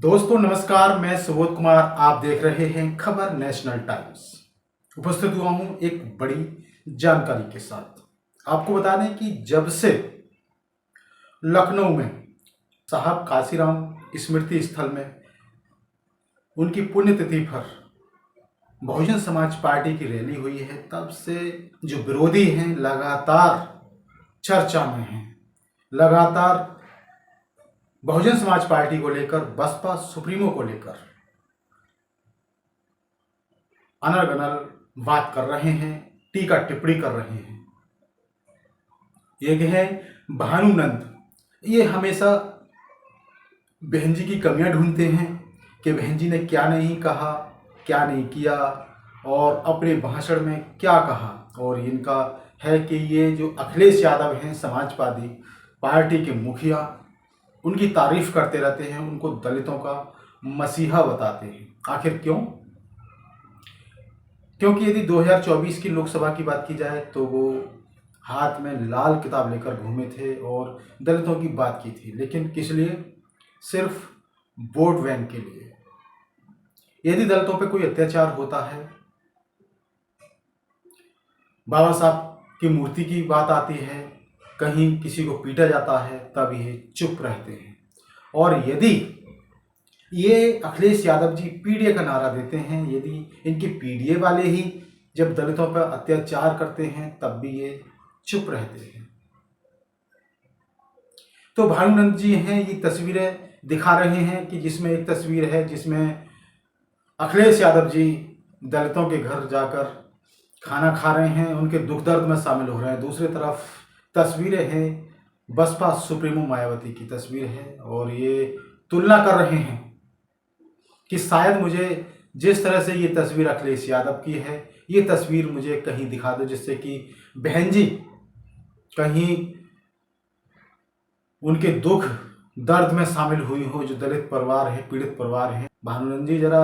दोस्तों नमस्कार, मैं सुबोध कुमार। आप देख रहे हैं खबर नेशनल टाइम्स। उपस्थित हुआ हूं एक बड़ी जानकारी के साथ। आपको बता दें कि जब से लखनऊ में साहब काशीराम स्मृति स्थल में उनकी पुण्यतिथि पर बहुजन समाज पार्टी की रैली हुई है, तब से जो विरोधी हैं लगातार चर्चा में हैं। लगातार बहुजन समाज पार्टी को लेकर, बसपा सुप्रीमो को लेकर अनर्गनल बात कर रहे हैं, टीका टिप्पणी कर रहे हैं। एक है भानुनंद, ये हमेशा बहन जी की कमियां ढूंढते हैं कि बहन जी ने क्या नहीं कहा, क्या नहीं किया और अपने भाषण में क्या कहा। और इनका है कि ये जो अखिलेश यादव हैं समाजवादी पार्टी के मुखिया, उनकी तारीफ करते रहते हैं, उनको दलितों का मसीहा बताते हैं। आखिर क्यों? क्योंकि यदि 2024 की लोकसभा की बात की जाए तो वो हाथ में लाल किताब लेकर घूमे थे और दलितों की बात की थी, लेकिन किस लिए? सिर्फ वोट बैंक के लिए। यदि दलितों पे कोई अत्याचार होता है, बाबा साहब की मूर्ति की बात आती है, कहीं किसी को पीटा जाता है, तब ये चुप रहते हैं। और यदि ये अखिलेश यादव जी पीडीए का नारा देते हैं, यदि इनके पीडीए वाले ही जब दलितों पर अत्याचार करते हैं तब भी ये चुप रहते हैं। तो भानुनंद जी हैं, ये तस्वीरें दिखा रहे हैं कि जिसमें एक तस्वीर है जिसमें अखिलेश यादव जी दलितों के घर जाकर खाना खा रहे हैं, उनके दुख दर्द में शामिल हो रहे हैं। दूसरी तरफ तस्वीरें हैं बसपा सुप्रीमो मायावती की तस्वीर है, और ये तुलना कर रहे हैं कि शायद मुझे जिस तरह से ये तस्वीर अखिलेश यादव की है, ये तस्वीर मुझे कहीं दिखा दो जिससे कि बहन जी कहीं उनके दुख दर्द में शामिल हुई हो, जो दलित परिवार है, पीड़ित परिवार है। भानुनंद जी जरा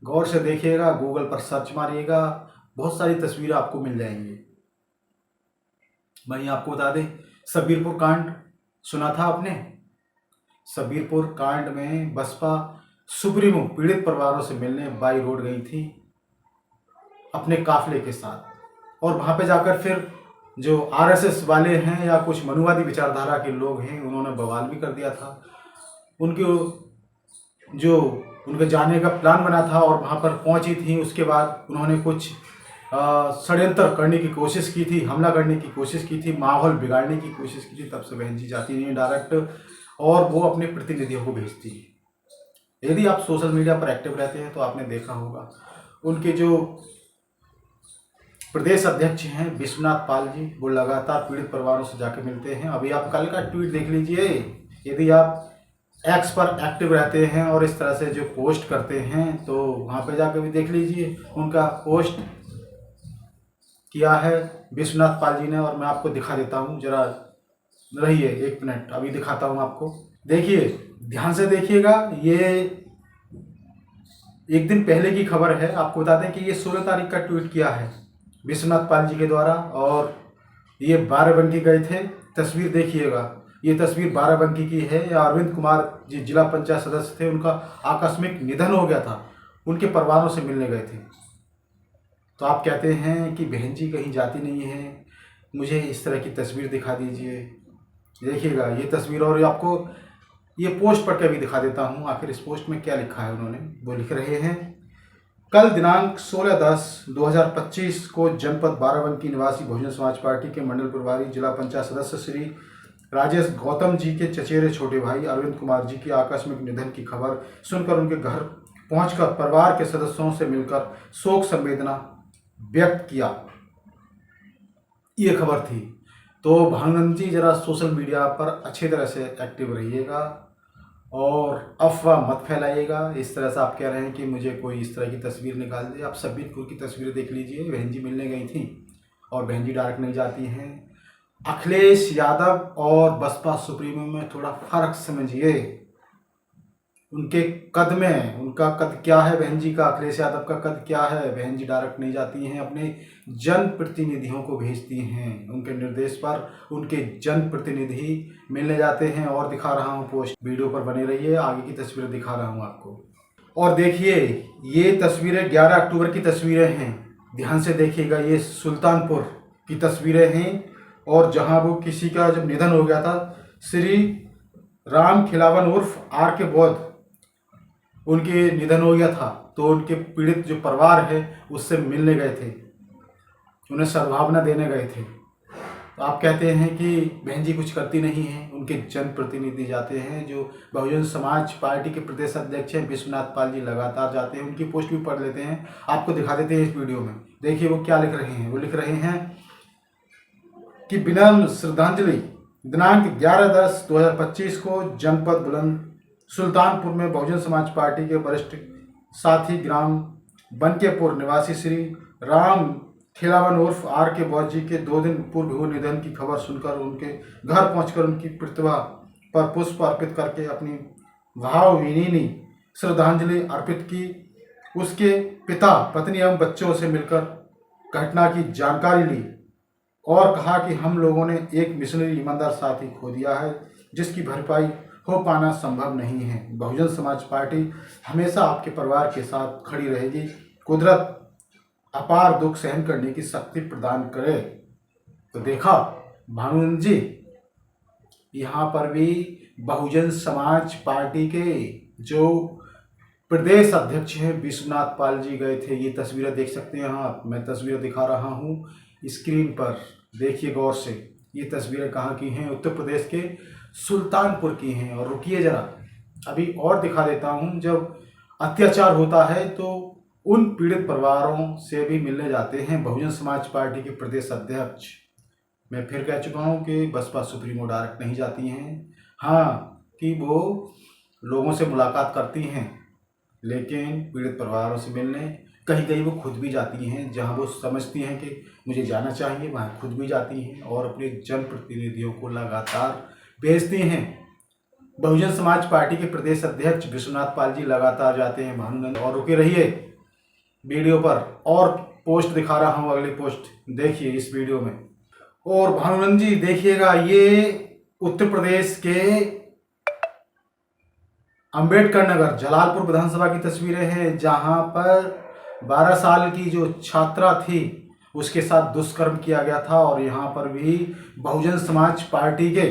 गौर से देखिएगा, गूगल पर सर्च मारिएगा, बहुत सारी तस्वीरें आपको मिल जाएंगी। वहीं आपको बता दें, सबीरपुर कांड सुना था आपने? सबीरपुर कांड में बसपा सुप्रीमो पीड़ित परिवारों से मिलने बाई रोड गई थी अपने काफिले के साथ, और वहां पे जाकर फिर जो आरएसएस वाले हैं या कुछ मनुवादी विचारधारा के लोग हैं, उन्होंने बवाल भी कर दिया था। उनके जो उनके जाने का प्लान बना था और वहां पर पहुंची थी, उसके बाद उन्होंने कुछ षड्यंत्र करने की कोशिश की थी, हमला करने की कोशिश की थी, माहौल बिगाड़ने की कोशिश की थी। तब से बहन जी जाती नहीं डायरेक्ट, और वो अपने प्रतिनिधियों को भेजती है। यदि आप सोशल मीडिया पर एक्टिव रहते हैं तो आपने देखा होगा उनके जो प्रदेश अध्यक्ष हैं विश्वनाथ पाल जी, वो लगातार पीड़ित परिवारों से जाकर मिलते हैं। अभी आप कल का ट्वीट देख लीजिए, यदि आप एक्स पर एक्टिव रहते हैं और इस तरह से जो पोस्ट करते हैं तो वहाँ पे जाकर भी देख लीजिए, उनका पोस्ट किया है विश्वनाथ पाल जी ने। और मैं आपको दिखा देता हूँ, जरा रहिए एक मिनट, अभी दिखाता हूँ आपको। देखिए, ध्यान से देखिएगा, ये एक दिन पहले की खबर है। आपको बता दें कि ये 16 तारीख का ट्वीट किया है विश्वनाथ पाल जी के द्वारा, और ये बाराबंकी गए थे। तस्वीर देखिएगा, ये तस्वीर बाराबंकी की है। ये अरविंद कुमार जी जिला पंचायत सदस्य थे, उनका आकस्मिक निधन हो गया था, उनके परिवारों से मिलने गए थे। तो आप कहते हैं कि बहन जी कहीं जाती नहीं है, मुझे इस तरह की तस्वीर दिखा दीजिए। देखिएगा ये तस्वीर, और आपको ये पोस्ट पढ़ के भी दिखा देता हूँ आखिर इस पोस्ट में क्या लिखा है उन्होंने। वो लिख रहे हैं, कल दिनांक 16/10/2025 को जनपद बाराबंकी निवासी बहुजन समाज पार्टी के मंडल प्रभारी जिला पंचायत सदस्य श्री राजेश गौतम जी के चचेरे छोटे भाई अरविंद कुमार जी की आकस्मिक निधन की खबर सुनकर उनके घर पहुंचकर परिवार के सदस्यों से मिलकर शोक संवेदना व्यक्त किया। ये खबर थी। तो भानुनंद जी जरा सोशल मीडिया पर अच्छी तरह से एक्टिव रहिएगा और अफवाह मत फैलाइएगा। इस तरह से आप कह रहे हैं कि मुझे कोई इस तरह की तस्वीर निकाल दे। आप सबीरपुर की तस्वीरें देख लीजिए, बहन जी मिलने गई थी और बहन जी डायरेक्ट नहीं जाती हैं। अखिलेश यादव और बसपा सुप्रीमो में थोड़ा फर्क समझिए। उनके कद में, उनका कद क्या है बहन जी का, अखिलेश यादव का कद क्या है। बहन जी डायरेक्ट नहीं जाती हैं, अपने जनप्रतिनिधियों को भेजती हैं। उनके निर्देश पर उनके जनप्रतिनिधि मिलने जाते हैं। और दिखा रहा हूँ पोस्ट, वीडियो पर बने रहिए, आगे की तस्वीरें दिखा रहा हूँ आपको। और देखिए ये तस्वीरें 11 अक्टूबर की तस्वीरें हैं, ध्यान से देखिएगा। ये सुल्तानपुर की तस्वीरें हैं, और जहाँ वो किसी का जब निधन हो गया था, श्री राम खिलावन उर्फ आर के बौद्ध, उनके निधन हो गया था, तो उनके पीड़ित जो परिवार है उससे मिलने गए थे, उन्हें सद्भावना देने गए थे। तो आप कहते हैं कि बहन जी कुछ करती नहीं हैं, उनके जनप्रतिनिधि जाते हैं। जो बहुजन समाज पार्टी के प्रदेश अध्यक्ष हैं विश्वनाथ पाल जी लगातार जाते हैं, उनकी पोस्ट भी पढ़ लेते हैं, आपको दिखा देते हैं इस वीडियो में। देखिए वो क्या लिख रहे हैं। वो लिख रहे हैं कि विनम्र श्रद्धांजलि, दिनांक 11/10/2025 को जनपद बुलंद सुल्तानपुर में बहुजन समाज पार्टी के वरिष्ठ साथी ग्राम बनकेपुर निवासी श्री राम खिलावन उर्फ आर के बौद्ध जी के 2 दिन पूर्व हुए निधन की खबर सुनकर उनके घर पहुंचकर उनकी प्रतिमा पर पुष्प अर्पित करके अपनी भावभीनी श्रद्धांजलि अर्पित की। उसके पिता, पत्नी एवं बच्चों से मिलकर घटना की जानकारी ली और कहा कि हम लोगों ने एक मिशनरी ईमानदार साथी खो दिया है, जिसकी भरपाई हो पाना संभव नहीं है। बहुजन समाज पार्टी हमेशा आपके परिवार के साथ खड़ी रहेगी। कुदरत अपार दुख सहन करने की शक्ति प्रदान करे। तो देखा भानुनंद जी, यहाँ पर भी बहुजन समाज पार्टी के जो प्रदेश अध्यक्ष हैं विश्वनाथ पाल जी गए थे। ये तस्वीरें देख सकते हैं आप, मैं तस्वीरें दिखा रहा हूँ स्क्रीन पर, देखिए गौर से। ये तस्वीरें कहाँ की हैं? उत्तर प्रदेश के सुल्तानपुर की हैं। और रुकिए जरा, अभी और दिखा देता हूँ। जब अत्याचार होता है तो उन पीड़ित परिवारों से भी मिलने जाते हैं बहुजन समाज पार्टी के प्रदेश अध्यक्ष। मैं फिर कह चुका हूँ कि बसपा सुप्रीमो डायरेक्ट नहीं जाती हैं, हाँ कि वो लोगों से मुलाकात करती हैं, लेकिन पीड़ित परिवारों से मिलने कहीं कहीं वो खुद भी जाती हैं। जहाँ वो समझती हैं कि मुझे जाना चाहिए, वहाँ खुद भी जाती हैं और अपने जनप्रतिनिधियों को लगातार भेजती हैं। बहुजन समाज पार्टी के प्रदेश अध्यक्ष विश्वनाथ पाल जी लगातार जाते हैं भानुनंद। और रुके रहिए वीडियो पर, और पोस्ट दिखा रहा हूँ, अगली पोस्ट देखिए इस वीडियो में। और भानुनंद जी देखिएगा, ये उत्तर प्रदेश के अंबेडकर नगर जलालपुर विधानसभा की तस्वीरें हैं, जहां पर 12 साल की जो छात्रा थी उसके साथ दुष्कर्म किया गया था। और यहां पर भी बहुजन समाज पार्टी के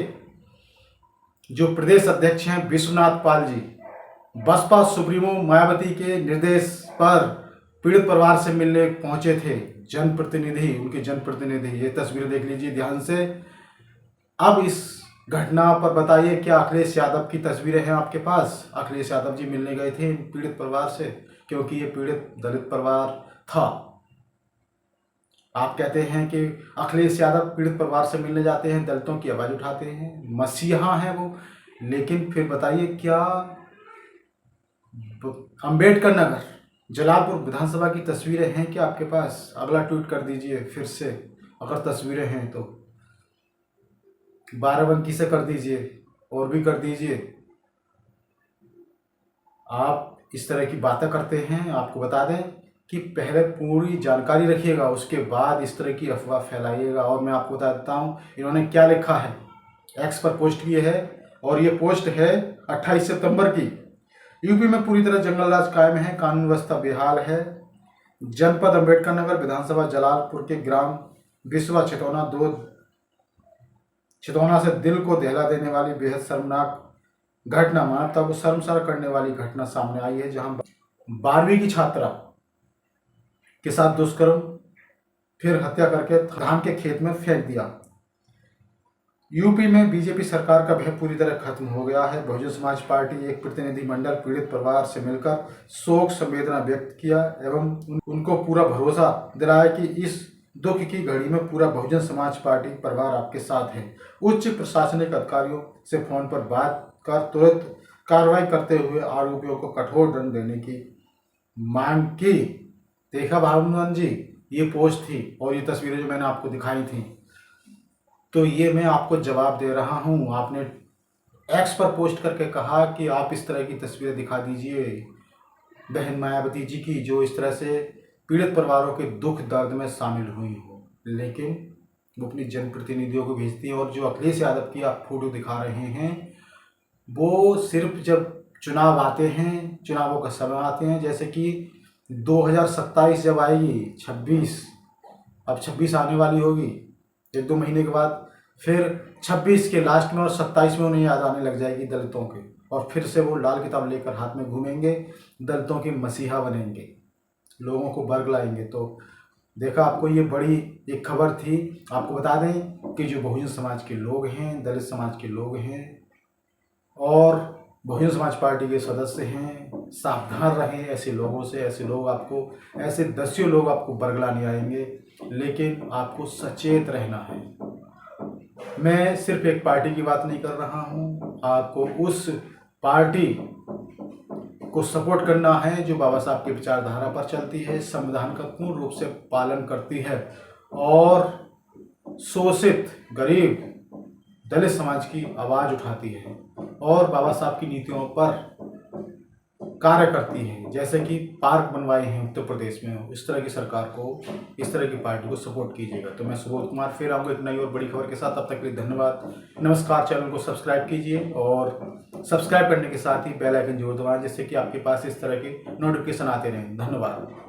जो प्रदेश अध्यक्ष हैं विश्वनाथ पाल जी, बसपा सुप्रीमो मायावती के निर्देश पर पीड़ित परिवार से मिलने पहुंचे थे। जनप्रतिनिधि, उनके जनप्रतिनिधि, ये तस्वीर देख लीजिए ध्यान से। अब इस घटना पर बताइए, क्या अखिलेश यादव की तस्वीरें हैं आपके पास? अखिलेश यादव जी मिलने गए थे पीड़ित परिवार से, क्योंकि ये पीड़ित दलित परिवार था। आप कहते हैं कि अखिलेश यादव पीड़ित परिवार से मिलने जाते हैं, दलितों की आवाज़ उठाते हैं, मसीहा हैं वो। लेकिन फिर बताइए, क्या अंबेडकर नगर जलालपुर विधानसभा की तस्वीरें हैं क्या आपके पास? अगला ट्वीट कर दीजिए फिर से, अगर तस्वीरें हैं तो 12 से कर दीजिए, और भी कर दीजिए। आप इस तरह की बातें करते हैं, आपको बता दें कि पहले पूरी जानकारी रखिएगा, उसके बाद इस तरह की अफवाह फैलाइएगा। और मैं आपको बता देता हूँ इन्होंने क्या लिखा है। एक्स पर पोस्ट की है, और ये पोस्ट है 28 सितंबर की। यूपी में पूरी तरह जंगल राज कायम है, कानून व्यवस्था बेहाल है। जनपद अंबेडकर नगर विधानसभा जलालपुर के ग्राम बिस्वा छितौना से दिल को दहला देने वाली बेहद शर्मनाक घटना, मानवता को शर्मसार करने वाली घटना सामने आई है, जहां 12वीं की छात्रा के साथ दुष्कर्म, फिर हत्या करके धान के खेत में फेंक दिया। यूपी में बीजेपी सरकार का भय पूरी तरह खत्म हो गया है। बहुजन समाज पार्टी एक प्रतिनिधिमंडल पीड़ित परिवार से मिलकर शोक संवेदना व्यक्त किया एवं उनको पूरा भरोसा दिलाया कि इस दुख की घड़ी में पूरा बहुजन समाज पार्टी परिवार आपके साथ है। उच्च प्रशासनिक अधिकारियों से फोन पर बात कर तुरंत कार्रवाई करते हुए आरोपियों को कठोर दंड देने की मांग की। देखा भानुनंद जी, ये पोस्ट थी और ये तस्वीरें जो मैंने आपको दिखाई थी, तो ये मैं आपको जवाब दे रहा हूँ। आपने एक्स पर पोस्ट करके कहा कि आप इस तरह की तस्वीरें दिखा दीजिए बहन मायावती जी की, जो इस तरह से पीड़ित परिवारों के दुख दर्द में शामिल हुई हो। लेकिन वो अपनी जनप्रतिनिधियों को भेजती हैं, और जो अखिलेश यादव की आप फोटो दिखा रहे हैं, वो सिर्फ जब चुनाव आते हैं, चुनावों का समय आते हैं, जैसे कि 2027 जब आएगी, 26, अब 26 आने वाली होगी 1-2 महीने के बाद, फिर 26 के लास्ट में और 27 में उन्हें याद आने लग जाएगी दलितों के, और फिर से वो लाल किताब लेकर हाथ में घूमेंगे, दलितों के मसीहा बनेंगे, लोगों को बरगलाएंगे। तो देखा, आपको ये बड़ी एक खबर थी। आपको बता दें कि जो बहुजन समाज के लोग हैं, दलित समाज के लोग हैं और बहुजन समाज पार्टी के सदस्य हैं, सावधान रहें ऐसे लोगों से। ऐसे लोग आपको, ऐसे दसियों लोग आपको बरगलाने आएंगे, लेकिन आपको सचेत रहना है। मैं सिर्फ एक पार्टी की बात नहीं कर रहा हूँ, आपको उस पार्टी को सपोर्ट करना है जो बाबा साहब की विचारधारा पर चलती है, संविधान का पूर्ण रूप से पालन करती है और शोषित गरीब दलित समाज की आवाज़ उठाती है और बाबा साहब की नीतियों पर कार्य करती है। जैसे कि पार्क बनवाए हैं उत्तर प्रदेश में, इस तरह की सरकार को, इस तरह की पार्टी को सपोर्ट कीजिएगा। तो मैं सुबोध कुमार फिर आऊँगा एक नई और बड़ी खबर के साथ। तब तक के लिए धन्यवाद, नमस्कार। चैनल को सब्सक्राइब कीजिए और सब्सक्राइब करने के साथ ही बेल आइकन जरूर दबाएं, जिससे कि आपके पास इस तरह के नोटिफिकेशन आते रहें। धन्यवाद।